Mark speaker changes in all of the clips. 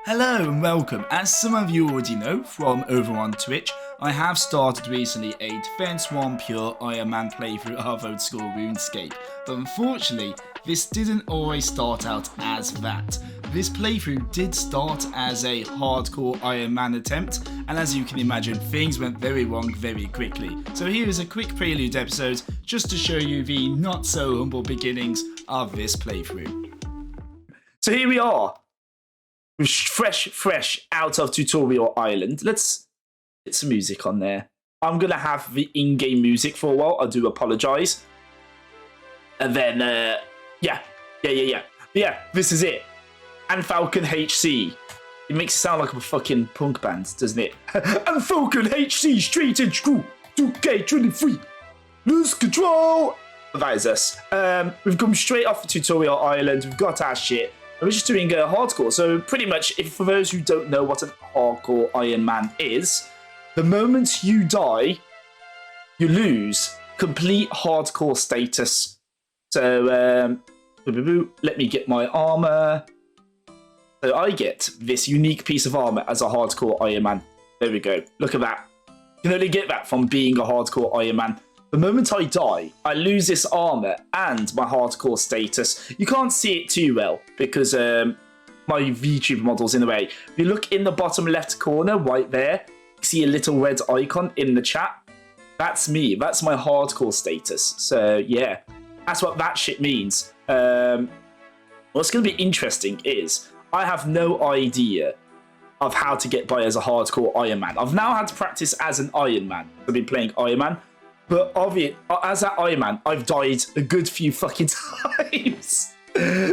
Speaker 1: Hello and welcome. As some of you already know from over on Twitch, I have started recently a Defense 1 Pure Ironman playthrough of Old School RuneScape, but unfortunately this didn't always start out as that. This playthrough did start as a hardcore Ironman attempt, and as you can imagine, things went very wrong very quickly. So here is a quick prelude episode just to show you the not so humble beginnings of this playthrough. So here we are. Fresh out of Tutorial Island. Let's get some music on there. I'm going to have the in-game music for a while. I do apologise. And then, yeah, this is it. And Falcon HC. It makes it sound like a fucking punk band, doesn't it? And Falcon HC, straight and screw, 2K23, lose control. That is us. We've come straight off the Tutorial Island. We've got our shit. We're just doing a hardcore. So pretty much, if for those who don't know what a hardcore Ironman is, the moment you die, you lose complete hardcore status. So let me get my armor. So I get this unique piece of armor as a hardcore Ironman. There we go. Look at that. You can only get that from being a hardcore Ironman. The moment I die, I lose this armor and my hardcore status. You can't see it too well because my VTuber model's in the way. If you look in the bottom left corner right there, you see a little red icon in the chat. That's me. That's my hardcore status. So yeah, that's what that shit means. What's going to be interesting is I have no idea of how to get by as a hardcore Ironman. I've now had to practice as an Ironman. I've been playing Ironman. But as that Ironman, I've died a good few fucking times.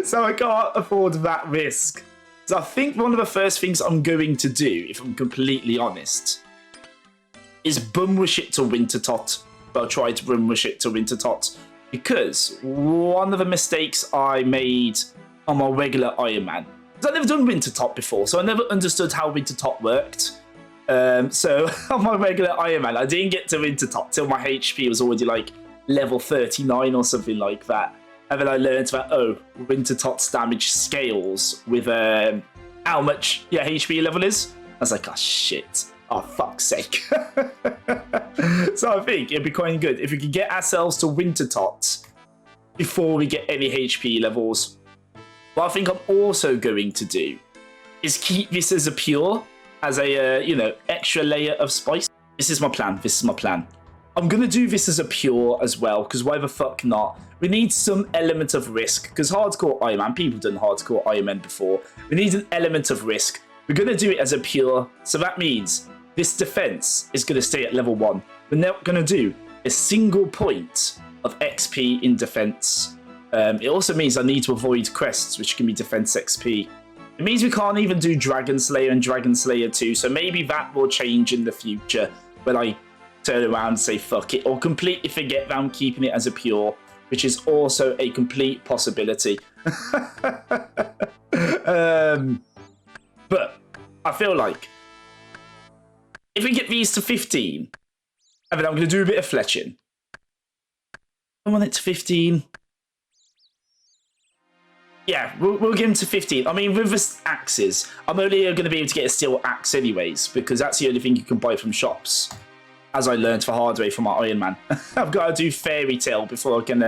Speaker 1: So I can't afford that risk. So I think one of the first things I'm going to do, if I'm completely honest, is bumrush it to Wintertot. I'll try to bumrush it to Wintertot. Because one of the mistakes I made on my regular Ironman, because I've never done Wintertot before, so I never understood how Wintertot worked. So on my regular Ironman, I didn't get to Wintertot till my HP was already like level 39 or something like that. And then I learned that, Wintertot's damage scales with how much your HP level is. I was like, oh shit, oh fuck's sake. So I think it'd be quite good if we could get ourselves to Wintertot before we get any HP levels. What I think I'm also going to do is keep this as a pure, as a, extra layer of spice. This is my plan. I'm going to do this as a pure as well, because why the fuck not? We need some element of risk, because hardcore Ironman, people have done hardcore Ironman before. We need an element of risk. We're going to do it as a pure, so that means this defense is going to stay at level 1. We're not going to do a single point of XP in defense. It also means I need to avoid quests, which can be defense XP. It means we can't even do Dragon Slayer and Dragon Slayer 2, so maybe that will change in the future when I turn around and say fuck it, or completely forget that I'm keeping it as a pure, which is also a complete possibility. But I feel like if we get these to 15, and then I'm going to do a bit of fletching. I want it to 15. Yeah, we'll get him to 15. I mean, with the axes, I'm only going to be able to get a steel axe anyways, because that's the only thing you can buy from shops, as I learned the hard way from my Ironman. I've got to do Fairy Tale before I can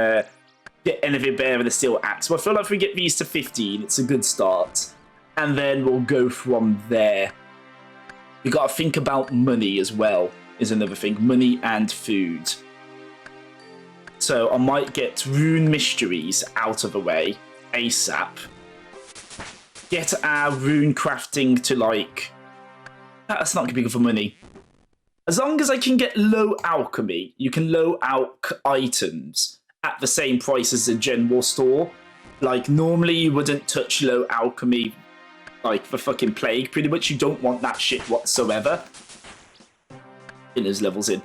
Speaker 1: get anything better with a steel axe. But I feel like if we get these to 15, it's a good start. And then we'll go from there. We got to think about money as well, is another thing. Money and food. So I might get Rune Mysteries out of the way ASAP. Get our rune crafting to like... That's not going to be good for money. As long as I can get low alchemy, you can low alch items at the same price as the general store. Like, normally you wouldn't touch low alchemy like the fucking plague. Pretty much you don't want that shit whatsoever. In those levels in.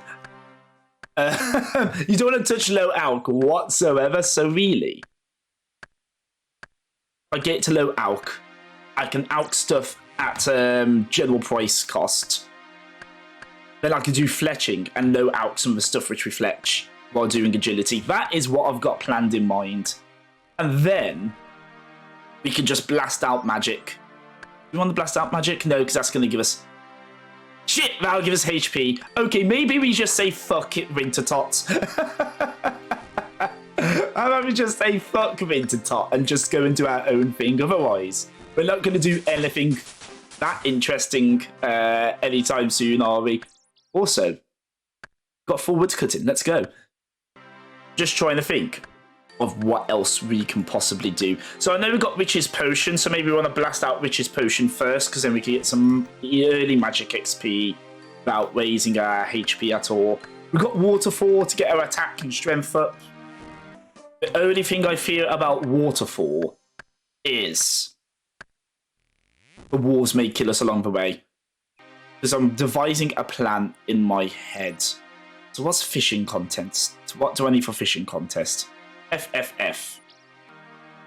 Speaker 1: You don't want to touch low alch whatsoever, so really... I get to low alch, I can alch stuff at general price cost. Then I can do fletching and low alch some of the stuff which we fletch while doing agility. That is what I've got planned in mind. And then we can just blast out magic. You want the blast out magic? No, because that's going to give us... Shit, that'll give us HP. Okay, maybe we just say fuck it, Winter Tots. How about we just say fuck Winter Tot and just go and do our own thing? Otherwise, we're not going to do anything that interesting anytime soon, are we? Also, got full wood cutting. Let's go. Just trying to think of what else we can possibly do. So I know we've got Witch's Potion, so maybe we want to blast out Witch's Potion first, because then we can get some early magic XP without raising our HP at all. We've got Waterfall to get our attack and strength up. The only thing I fear about Waterfall is the wolves may kill us along the way. Because I'm devising a plan in my head. So what's fishing contest? What do I need for fishing contest? FFF.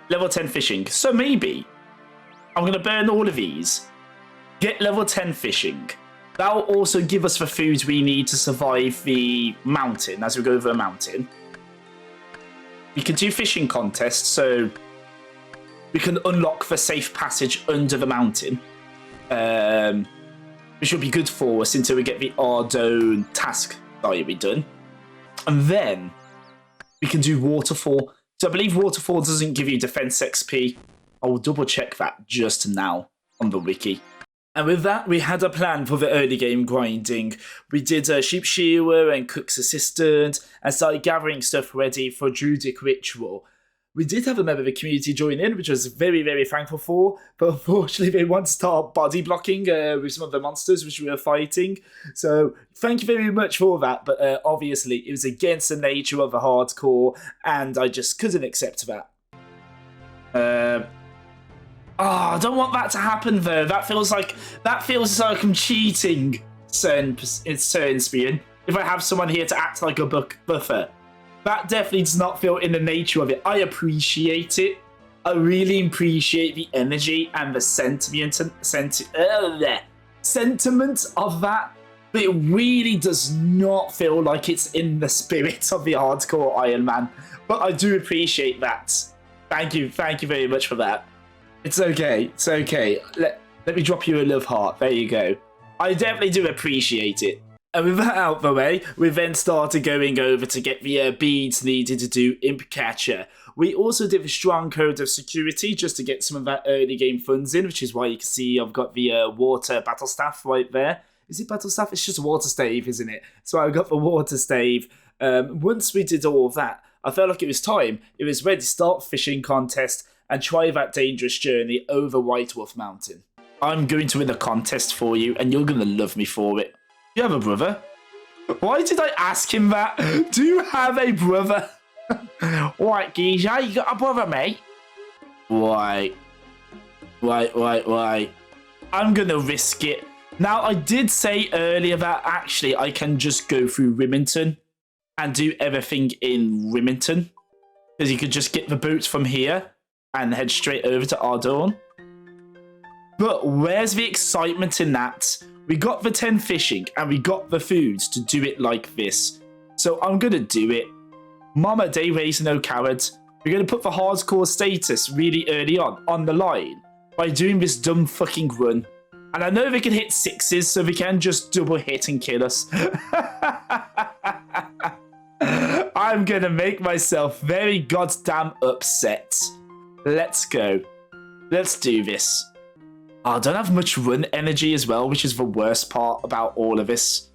Speaker 1: Level 10 fishing. So maybe I'm going to burn all of these. Get level 10 fishing. That will also give us the food we need to survive the mountain as we go over a mountain. We can do fishing contests, so we can unlock the safe passage under the mountain. Which will be good for us until we get the Ardone task diary done. And then we can do Waterfall. So I believe Waterfall doesn't give you defense XP. I will double check that just now on the wiki. And with that, we had a plan for the early game grinding. We did a Sheep Shearer and Cook's Assistant and started gathering stuff ready for Druidic Ritual. We did have a member of the community join in, which I was very, very thankful for. But unfortunately, they want to start body blocking with some of the monsters which we were fighting. So thank you very much for that. But obviously, it was against the nature of the hardcore, and I just couldn't accept that. I don't want that to happen, though. That feels like I'm cheating, certain Spion. If I have someone here to act like a buffer. That definitely does not feel in the nature of it. I appreciate it. I really appreciate the energy and the sentiment of that. But it really does not feel like it's in the spirit of the hardcore Ironman. But I do appreciate that. Thank you very much for that. It's okay. It's okay. Let me drop you a love heart. There you go. I definitely do appreciate it. And with that out the way, we then started going over to get the beads needed to do Imp Catcher. We also did a strong code of security just to get some of that early game funds in, which is why you can see I've got the water battle staff right there. Is it battle staff? It's just a water stave, isn't it? So I got the water stave. Once we did all of that, I felt like it was time. It was ready to start fishing contest and try that dangerous journey over White Wolf Mountain. I'm going to win a contest for you, and you're going to love me for it. Do you have a brother? Why did I ask him that? Do you have a brother? What, geezer? You got a brother, mate? Why? I'm going to risk it. Now, I did say earlier that actually I can just go through Remington and do everything in Remington. Because you could just get the boots from here and head straight over to Ardorn. But where's the excitement in that? We got the 10 fishing and we got the food to do it like this. So I'm going to do it. Mama Day raise no cowards. We're going to put the hardcore status really early on the line by doing this dumb fucking run. And I know they can hit 6s, so they can just double hit and kill us. I'm going to make myself very goddamn upset. Let's go. Let's do this. I don't have much run energy as well, which is the worst part about all of this.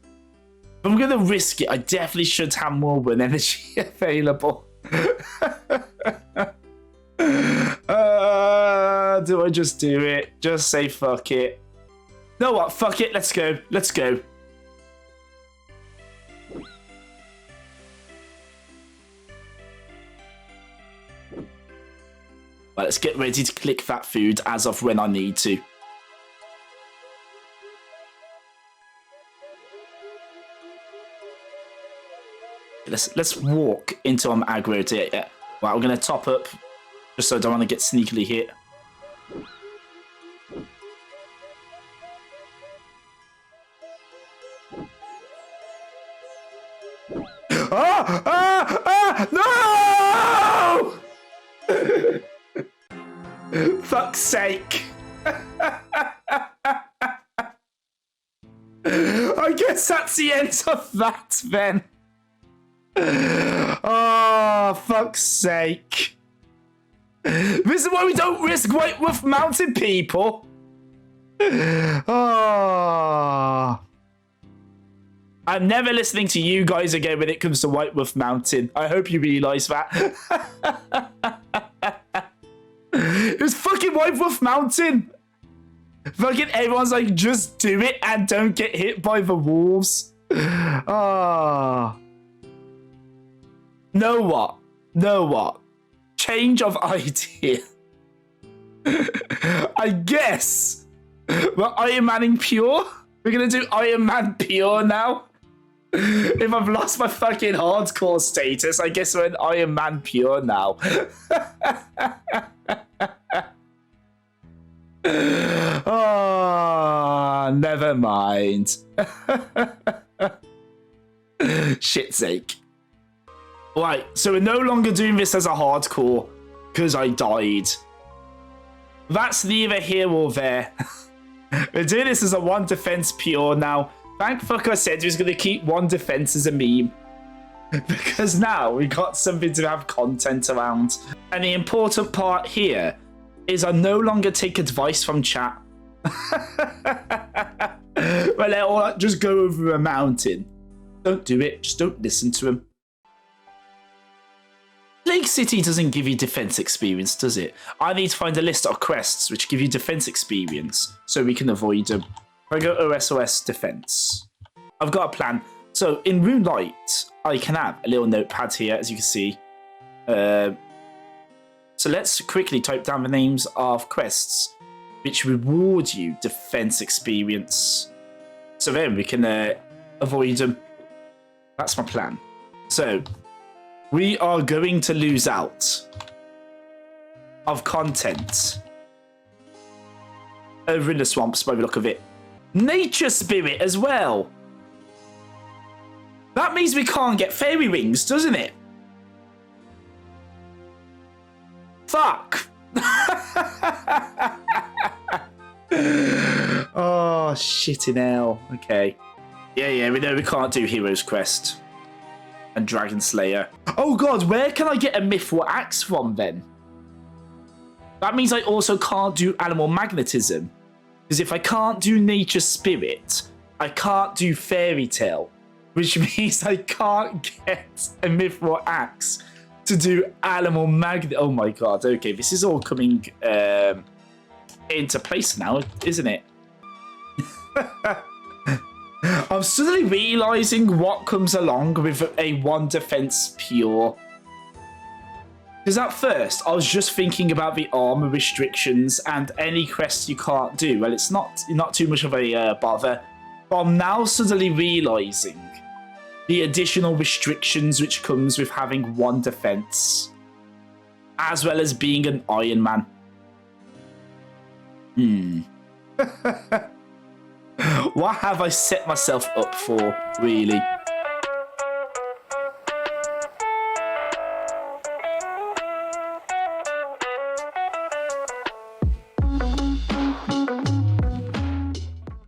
Speaker 1: If I'm going to risk it, I definitely should have more run energy available. Do I just do it? Just say fuck it. You know what? Fuck it. Let's go. Let's go. Right, let's get ready to click that food as of when I need to. Let's walk until I'm aggroed here. Yeah. Right, we're gonna top up just so I don't want to get sneakily hit. No! Fuck's sake. I guess that's the end of that then. Oh, fuck's sake. This is why we don't risk White Wolf Mountain, people. Oh. I'm never listening to you guys again when it comes to White Wolf Mountain. I hope you realise that. It was fucking White Wolf Mountain. Fucking everyone's like, just do it and don't get hit by the wolves. Ah. Know what? Change of idea. I guess we're Ironmaning Pure. We're gonna do Ironman Pure now. If I've lost my fucking hardcore status, I guess we're an Ironman Pure now. Oh, never mind. Shit's sake. Right, so we're no longer doing this as a hardcore because I died. That's neither here or there. We're doing this as a one defense pure now. Thank fuck I said we was going to keep one defense as a meme. Because now we got something to have content around. And the important part here is I no longer take advice from chat. Well, they're all just go over a mountain. Don't do it. Just don't listen to them. Lake City doesn't give you defense experience, does it? I need to find a list of quests which give you defense experience so we can avoid them. I go OSRS defense. I've got a plan. So in Moonlight, I can have a little notepad here, as you can see. So let's quickly type down the names of quests which reward you defense experience. So then we can avoid them. That's my plan. So we are going to lose out of content over in the swamps by the look of it. Nature Spirit as well. That means we can't get fairy wings, doesn't it? Fuck. Oh, shitting hell. Okay. Yeah, we know we can't do Hero's Quest and Dragon Slayer. Oh god, where can I get a Mithril Axe from then? That means I also can't do Animal Magnetism. Because if I can't do Nature Spirit, I can't do Fairy Tale. Which means I can't get a Mithril Axe to do Animal Magnet. Oh my god, okay, this is all coming into place now, isn't it? I'm suddenly realising what comes along with a one defense pure. Because at first, I was just thinking about the armor restrictions and any quests you can't do. Well, it's not too much of a bother. But I'm now suddenly realising the additional restrictions which comes with having one defense. As well as being an Iron Man. What have I set myself up for, really?